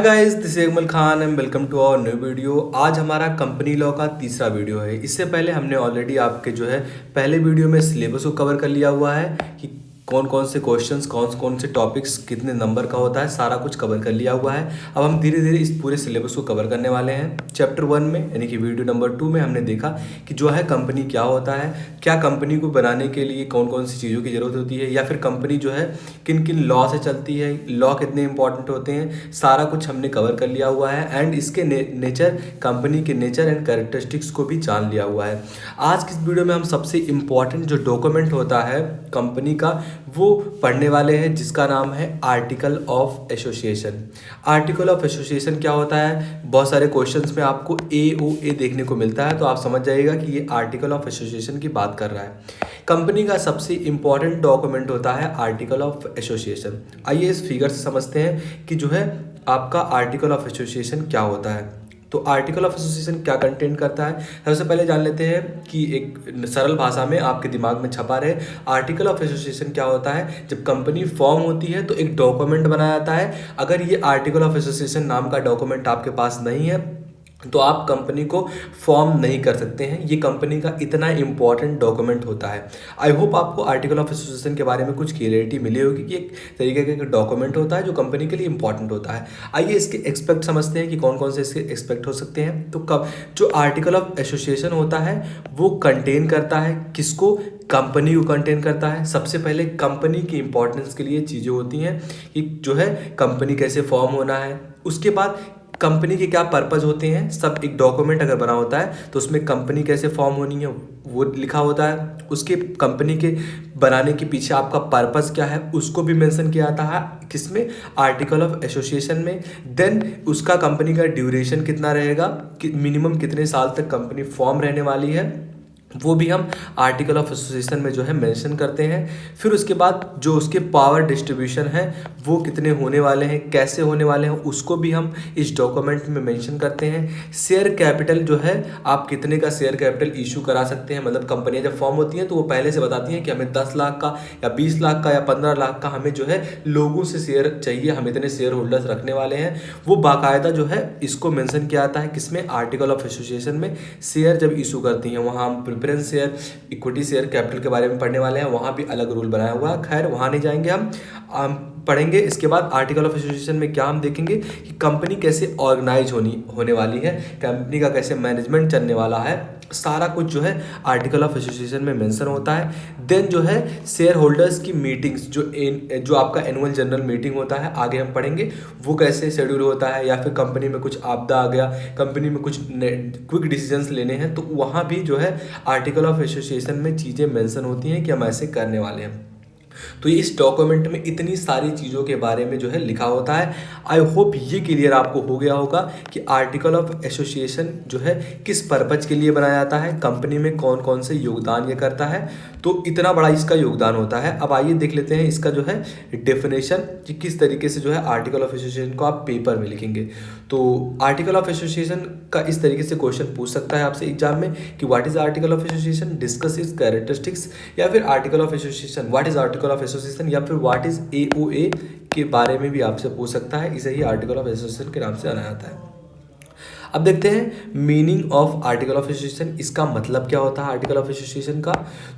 Guys, this is Akmal Khan and welcome to our new video. आज हमारा company law का तीसरा वीडियो है। इससे पहले हमने ऑलरेडी आपके जो है पहले वीडियो में सिलेबस को कवर कर लिया हुआ है कि कौन कौन से क्वेश्चंस कौन कौन से टॉपिक्स कितने नंबर का होता है, सारा कुछ कवर कर लिया हुआ है। अब हम धीरे धीरे इस पूरे सिलेबस को कवर करने वाले हैं। चैप्टर 1 में यानी कि वीडियो नंबर 2 में हमने देखा कि जो है कंपनी क्या होता है, क्या कंपनी को बनाने के लिए कौन कौन सी चीज़ों की ज़रूरत होती है, या फिर कंपनी जो है किन किन लॉ से चलती है, लॉ कितने इंपॉर्टेंट होते हैं, सारा कुछ हमने कवर कर लिया हुआ है। एंड इसके नेचर, कंपनी के नेचर एंड कैरेक्टरिस्टिक्स को भी जान लिया हुआ है। आज की इस वीडियो में हम सबसे इम्पॉर्टेंट जो डॉक्यूमेंट होता है कंपनी का वो पढ़ने वाले हैं, जिसका नाम है article of association. Article of association क्या होता है, बहुत सारे क्वेश्चंस में आपको AOA देखने को मिलता है, तो आप समझ जाइएगा कि ये आर्टिकल ऑफ एसोसिएशन की बात कर रहा है। कंपनी का सबसे इंपॉर्टेंट डॉक्यूमेंट होता है आर्टिकल ऑफ एसोसिएशन। आइए इस फिगर से समझते हैं कि जो है आपका आर्टिकल ऑफ एसोसिएशन क्या होता है। तो आर्टिकल ऑफ एसोसिएशन क्या कंटेंट करता है, सबसे पहले जान लेते हैं कि एक सरल भाषा में आपके दिमाग में छपा रहे। आर्टिकल ऑफ एसोसिएशन क्या होता है, जब कंपनी फॉर्म होती है तो एक डॉक्यूमेंट बनाया जाता है। अगर ये आर्टिकल ऑफ एसोसिएशन नाम का डॉक्यूमेंट आपके पास नहीं है तो आप कंपनी को फॉर्म नहीं कर सकते हैं। ये कंपनी का इतना इंपॉर्टेंट डॉक्यूमेंट होता है। आई होप आपको आर्टिकल ऑफ एसोसिएशन के बारे में कुछ क्लियरिटी मिली होगी कि एक तरीके का डॉक्यूमेंट होता है जो कंपनी के लिए इंपॉर्टेंट होता है। आइए इसके एक्सपेक्ट समझते हैं कि कौन कौन से इसके एक्सपेक्ट हो सकते हैं। तो कब जो आर्टिकल ऑफ एसोसिएशन होता है वो कंटेन करता है किसको, कंपनी को कंटेन करता है। सबसे पहले कंपनी की इंपॉर्टेंस के लिए चीज़ें होती हैं कि जो है कंपनी कैसे फॉर्म होना है, उसके बाद कंपनी के क्या पर्पज़ होते हैं, सब एक डॉक्यूमेंट अगर बना होता है तो उसमें कंपनी कैसे फॉर्म होनी है वो लिखा होता है। उसके कंपनी के बनाने के पीछे आपका पर्पज़ क्या है उसको भी मेंशन किया जाता है, किसमें, आर्टिकल ऑफ एसोसिएशन में। देन उसका कंपनी का ड्यूरेशन कितना रहेगा, कि मिनिमम कितने साल तक कंपनी फॉर्म रहने वाली है, वो भी हम आर्टिकल ऑफ एसोसिएशन में जो है मेंशन करते हैं। फिर उसके बाद जो उसके पावर डिस्ट्रीब्यूशन है वो कितने होने वाले हैं, कैसे होने वाले हैं, उसको भी हम इस डॉक्यूमेंट में मेंशन करते हैं। शेयर कैपिटल जो है, आप कितने का शेयर कैपिटल इशू करा सकते हैं, मतलब कंपनियां जब फॉर्म होती हैं तो वो पहले से बताती हैं कि हमें 10 लाख का या 20 लाख का या 15 लाख का हमें जो है लोगों से शेयर चाहिए, हम इतने शेयर होल्डर्स रखने वाले हैं। वो बाकायदा जो है इसको मेंशन किया जाता है किसमें, आर्टिकल ऑफ एसोसिएशन में। शेयर जब इशू करती हैं वहाँ हम preference share, equity share capital के बारे में पढ़ने वाले हैं, वहाँ भी अलग रूल बनाया हुआ है। खैर वहाँ नहीं जाएंगे, हम पढ़ेंगे। इसके बाद आर्टिकल ऑफ एसोसिएशन में क्या हम देखेंगे कि कंपनी कैसे ऑर्गेनाइज होने वाली है, कंपनी का कैसे मैनेजमेंट चलने वाला है, सारा कुछ जो है आर्टिकल ऑफ एसोसिएशन में मेंशन होता है। देन जो है शेयर होल्डर्स की मीटिंग्स, जो आपका एनुअल जनरल मीटिंग होता है, आगे हम पढ़ेंगे वो कैसे शेड्यूल होता है, या फिर कंपनी में कुछ आपदा आ गया, कंपनी में कुछ क्विक डिसीजंस लेने हैं तो वहाँ भी जो है आर्टिकल ऑफ एसोसिएशन में चीज़ें मेंशन होती हैं कि हम ऐसे करने वाले हैं। तो इस डॉक्यूमेंट में इतनी सारी चीज़ों के बारे में जो है लिखा होता है। आई होप ये क्लियर आपको हो गया होगा कि आर्टिकल ऑफ एसोसिएशन जो है किस पर्पज के लिए बनाया जाता है, कंपनी में कौन कौन से योगदान ये करता है, तो इतना बड़ा इसका योगदान होता है। अब आइए देख लेते हैं इसका जो है डेफिनेशन कि किस तरीके से जो है आर्टिकल ऑफ एसोसिएशन को आप पेपर में लिखेंगे। तो आर्टिकल ऑफ एसोसिएशन का इस तरीके से क्वेश्चन पूछ सकता है आपसे एग्जाम में कि what is article of association, discuss is characteristics, या फिर article of association what is article of association, या फिर व्हाट इज AOA के बारे में भी आपसे पूछ सकता है। इसे ही आर्टिकल ऑफ एसोसिएशन के नाम से जाना जाता है। अब देखते हैं meaning of article of association, इसका मतलब क्या होता है आर्टिकल ऑफ एसोसिएशन का।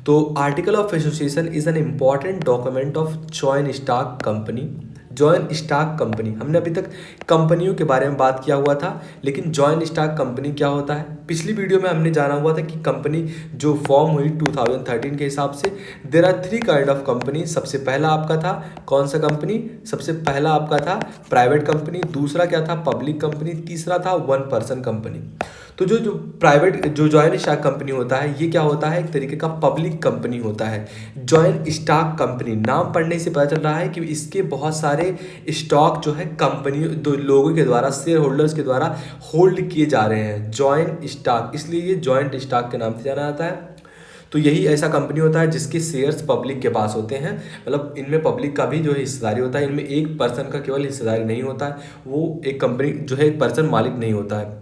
तो article of association is an important document of joint stock company. Joint stock company, हमने अभी तक कंपनियों के बारे में बात किया हुआ था, लेकिन जॉइंट स्टॉक कंपनी क्या होता है, पिछली वीडियो में हमने जाना हुआ था कि कंपनी जो फॉर्म हुई 2013 के हिसाब से, there are 3 kind of company. सबसे पहला आपका था कौन सा कंपनी, सबसे पहला आपका था प्राइवेट कंपनी, दूसरा क्या था पब्लिक कंपनी, तीसरा था 1 पर्सन कंपनी। तो जो प्राइवेट जो जॉइंट स्टॉक कंपनी होता है ये क्या होता है, एक तरीके का पब्लिक कंपनी होता है। जॉइंट स्टॉक कंपनी, नाम पढ़ने से पता चल रहा है कि इसके बहुत सारे स्टॉक जो है कंपनी दो लोगों के द्वारा, शेयर होल्डर्स के द्वारा होल्ड किए जा रहे हैं, जॉइंट स्टॉक, इसलिए ये जॉइंट स्टॉक के नाम से जाना जाता है। तो यही ऐसा कंपनी होता है जिसके शेयर्स पब्लिक के पास होते हैं, मतलब इनमें पब्लिक का भी जो है हिस्सेदारी होता है, इनमें एक पर्सन का केवल हिस्सेदारी नहीं होता है, वो एक कंपनी जो है एक पर्सन मालिक नहीं होता है।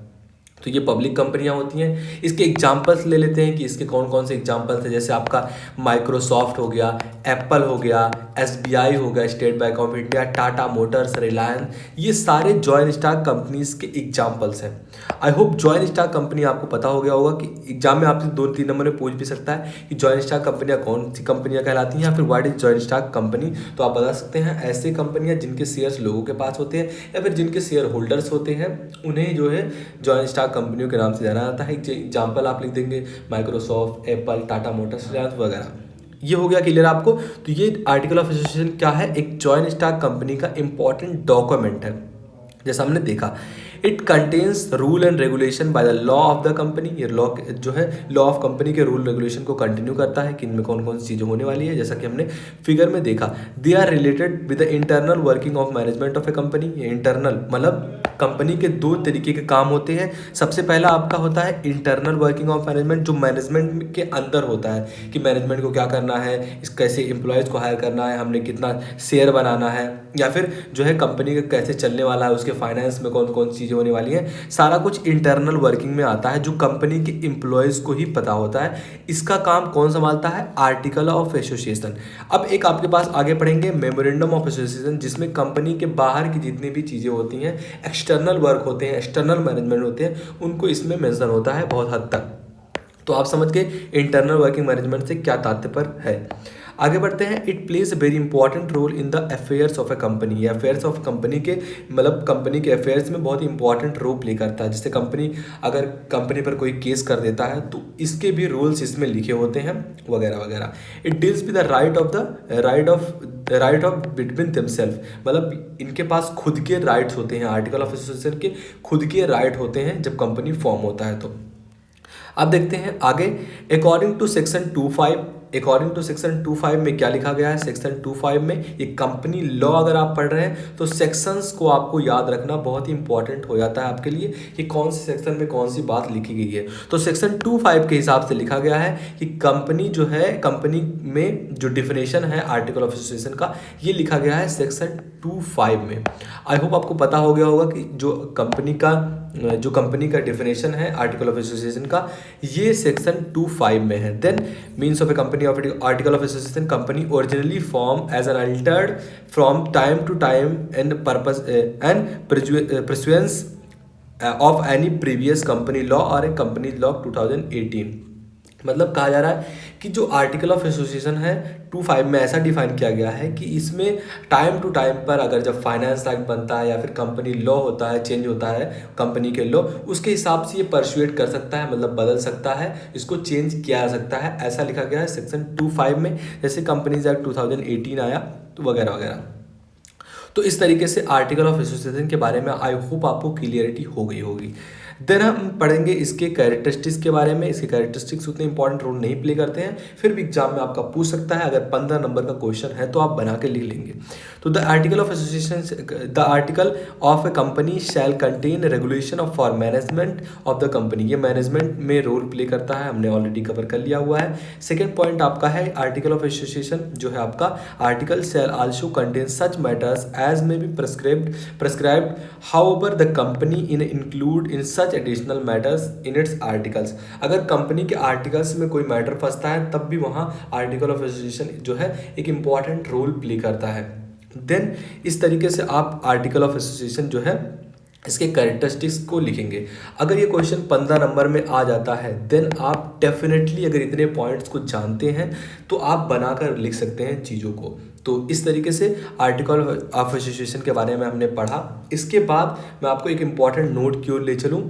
तो ये पब्लिक कंपनियां होती हैं। इसके एग्जांपल्स ले लेते हैं कि इसके कौन कौन से एग्जांपल्स हैं। जैसे आपका माइक्रोसॉफ्ट हो गया, एप्पल हो गया, एसबीआई हो गया, state bank of India, Tata Motors, Reliance, ये सारे जॉइंट स्टॉक कंपनीज के एग्जांपल्स हैं। I hope joint stock company आपको पता हो गया होगा कि एग्जाम में आपसे 2-3 नंबर में पूछ भी सकता है कि जॉइंट स्टॉक कंपनियां कौन सी कंपनियां कहलाती हैं, या फिर what is joint stock company. तो आप बता सकते हैं ऐसे कंपनियां जिनके शेयर्स लोगों के पास होते हैं या फिर जिनके शेयर होल्डर्स होते हैं, उन्हें जो है जॉइंट स्टॉक कंपनियों के नाम से जाना जाता है। एग्जाम्पल आप लिख देंगे Microsoft, Apple, Tata Motors, Reliance वगैरह। ये हो गया क्लियर आपको। तो ये आर्टिकल ऑफ एसोसिएशन क्या है, एक जॉइंट स्टॉक कंपनी का इंपॉर्टेंट डॉक्यूमेंट है। जैसा हमने देखा, it contains rule and regulation by the law of the company. ये लॉ जो है लॉ ऑफ कंपनी के रूल रेगुलेशन को कंटिन्यू करता है कि इनमें कौन कौन सी चीज़ें होने वाली है। जैसा कि हमने फिगर में देखा, they are related with the internal working of management of a company. Internal मतलब कंपनी के 2 तरीके के काम होते हैं। सबसे पहला आपका होता है इंटरनल वर्किंग ऑफ मैनेजमेंट, जो मैनेजमेंट के अंदर होता है कि मैनेजमेंट को क्या करना है, इस कैसे एम्प्लॉयज़ को हायर करना है, हमने कितना शेयर बनाना है, या फिर जो है कंपनी का कैसे चलने वाला है, उसके फाइनेंस में कौन कौन सी चीज़ें होने वाली हैं। सारा कुछ इंटरनल वर्किंग में आता है, जो कंपनी के एम्प्लॉयज़ को ही पता होता है। इसका काम कौन संभालता है, आर्टिकल ऑफ एसोसिएशन। अब एक आपके पास आगे पढ़ेंगे मेमोरेंडम ऑफ एसोसिएशन, जिसमें कंपनी के बाहर की जितनी भी चीज़ें होती हैं, एक्सटर्नल वर्क होते हैं, एक्सटर्नल मैनेजमेंट होते हैं, उनको इसमें मेंशन होता है बहुत हद तक। तो आप समझ के इंटरनल वर्किंग मैनेजमेंट से क्या तात्पर्य है। आगे बढ़ते हैं, it plays a very important role in the affairs of a company. ये अफेयर्स ऑफ कंपनी के मतलब कंपनी के अफेयर्स में बहुत इंपॉर्टेंट रोल प्ले करता है। जैसे कंपनी अगर कंपनी पर कोई केस कर देता है तो इसके भी रूल्स इसमें लिखे होते हैं वगैरह वगैरह। It deals with the right of between themselves, मतलब इनके पास खुद के राइट्स होते हैं। आर्टिकल ऑफ एसोसिएशन के खुद के राइट होते हैं जब कंपनी फॉर्म होता है। तो अब देखते हैं आगे, अकॉर्डिंग टू सेक्शन 25 में क्या लिखा गया है। सेक्शन 25 में ये कंपनी लॉ अगर आप पढ़ रहे हैं तो सेक्शंस को आपको याद रखना बहुत ही इंपॉर्टेंट हो जाता है आपके लिए कि कौन से सेक्शन में कौन सी बात लिखी गई है। तो सेक्शन 25 के हिसाब से लिखा गया है कि कंपनी जो है, कंपनी में जो डिफिनेशन है आर्टिकल ऑफ एसोसिएशन का, ये लिखा गया है सेक्शन 25 में। आई होप आपको पता हो गया होगा कि जो कंपनी का डिफिनेशन है आर्टिकल ऑफ एसोसिएशन का, ये सेक्शन 25 में है। Then means of a company of article of association, company originally form as an altered from time to time and purpose and pursuance of any previous company law और a company law 2018। मतलब कहा जा रहा है कि जो article of association है 25 में ऐसा डिफाइन किया गया है कि इसमें टाइम टू टाइम पर अगर जब फाइनेंस एक्ट बनता है या फिर कंपनी लॉ होता है, चेंज होता है कंपनी के लॉ, उसके हिसाब से ये परसुएट कर सकता है, मतलब बदल सकता है, इसको चेंज किया जा सकता है। ऐसा लिखा गया है सेक्शन 25 में। जैसे कंपनीज एक्ट 2018 आया तो वगैरह वगैरह। तो इस तरीके से आर्टिकल ऑफ एसोसिएशन के बारे में आई होप आपको क्लियरिटी हो गई होगी। देन हम पढ़ेंगे इसके कैरेक्टरिस्टिक्स के बारे में। इसके कैरेक्टरिस्टिक्स उतने इंपॉर्टेंट रोल नहीं प्ले करते हैं, फिर भी एग्जाम में आपका पूछ सकता है। अगर 15 नंबर का क्वेश्चन है तो आप बना के लिख लेंगे। तो the article of association, the article of a company shall contain regulation of for management of the company. ये मैनेजमेंट में रोल प्ले करता है, हमने ऑलरेडी कवर कर लिया हुआ है। सेकेंड पॉइंट आपका है आर्टिकल ऑफ एसोसिएशन जो है आपका, article shall also contain such matters as may be prescribed however the company include in such additional matters in its articles। अगर कंपनी के आर्टिकल्स में कोई मैटर फंसता है तब भी वहाँ आर्टिकल ऑफ एसोसिएशन जो है एक इम्पॉर्टेंट रोल प्ले करता है। देन इस तरीके से आप आर्टिकल ऑफ एसोसिएशन जो है इसके कैरेक्टरिस्टिक्स को लिखेंगे। अगर ये क्वेश्चन 15 नंबर में आ जाता है देन आप डेफिनेटली अगर इतने पॉइंट्स को जानते हैं तो आप बनाकर लिख सकते हैं चीज़ों को। तो इस तरीके से आर्टिकल ऑफ एसोसिएशन के बारे में हमने पढ़ा। इसके बाद मैं आपको एक इम्पॉर्टेंट नोट की ओर ले चलूँ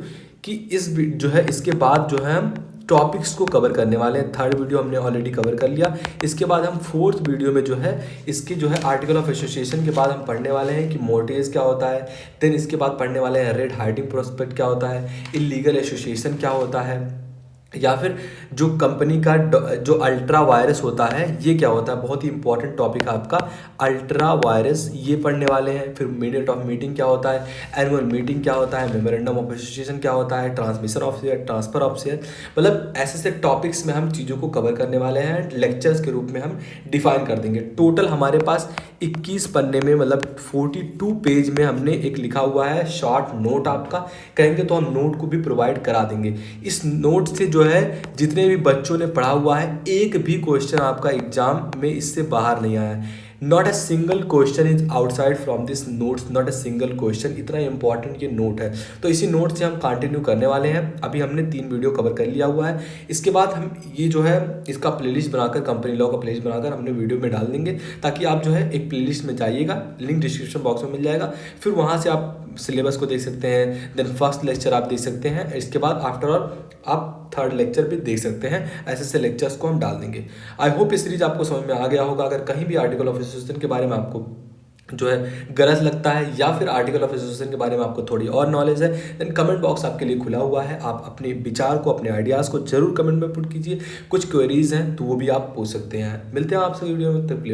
कि इसके बाद जो है हम टॉपिक्स को कवर करने वाले हैं। थर्ड वीडियो हमने ऑलरेडी कवर कर लिया। इसके बाद हम फोर्थ वीडियो में जो है इसकी जो है आर्टिकल ऑफ एसोसिएशन के बाद हम पढ़ने वाले हैं कि मोर्टेज क्या होता है। देन इसके बाद पढ़ने वाले हैं रेड हाइडिंग प्रोस्पेक्ट क्या होता है, इलीगल एसोसिएशन क्या होता है, या फिर जो कंपनी का जो अल्ट्रा वायरस होता है, ये क्या होता है, बहुत ही इंपॉर्टेंट टॉपिक है आपका अल्ट्रा वायरस, ये पढ़ने वाले हैं। फिर मिनट ऑफ मीटिंग क्या होता है, एनुअल मीटिंग क्या होता है, मेमोरेंडम ऑफ एसोसिएशन क्या होता है, transmission of share, transfer of share, मतलब ऐसे ऐसे टॉपिक्स में हम चीज़ों को कवर करने वाले हैं, लेक्चर्स के रूप में हम डिफाइन कर देंगे। टोटल हमारे पास 21 पन्ने में, मतलब 42 पेज में हमने एक लिखा हुआ है शॉर्ट नोट। आपका कहेंगे तो हम नोट को भी प्रोवाइड करा देंगे। इस नोट से जो है जितने भी बच्चों ने पढ़ा हुआ है, एक भी क्वेश्चन आपका एग्जाम में इससे बाहर नहीं आया है। Not a single question is outside from this notes, not a single question. इतना इंपॉर्टेंट ये नोट है। तो इसी नोट से हम कंटिन्यू करने वाले हैं। अभी हमने 3 वीडियो कवर कर लिया हुआ है। इसके बाद हम ये जो है इसका प्लेलिस्ट बनाकर, कंपनी लॉ का प्लेलिस्ट बनाकर हमने वीडियो में डाल देंगे, ताकि आप जो है एक प्लेलिस्ट में जाइएगा, लिंक डिस्क्रिप्शन बॉक्स में मिल जाएगा। फिर वहाँ से आप सिलेबस को देख सकते हैं, देन फर्स्ट लेक्चर आप देख सकते हैं। इसके बाद आफ्टर ऑल आप थर्ड लेक्चर भी देख सकते हैं। ऐसे ऐसे लेक्चर्स को हम डाल देंगे। आई होप ये सीरीज आपको समझ में आ गया होगा। अगर कहीं भी आर्टिकल ऑफ एसोसिएशन के बारे में आपको जो है गलत लगता है, या फिर आर्टिकल ऑफ एसोसिएशन के बारे में आपको थोड़ी और नॉलेज है, देन कमेंट बॉक्स आपके लिए खुला हुआ है। आप अपने विचार को, अपने आइडियाज़ को जरूर कमेंट में पुट कीजिए। कुछ क्वेरीज हैं तो वो भी आप पूछ सकते हैं। मिलते हैं आपसे वीडियो में, तब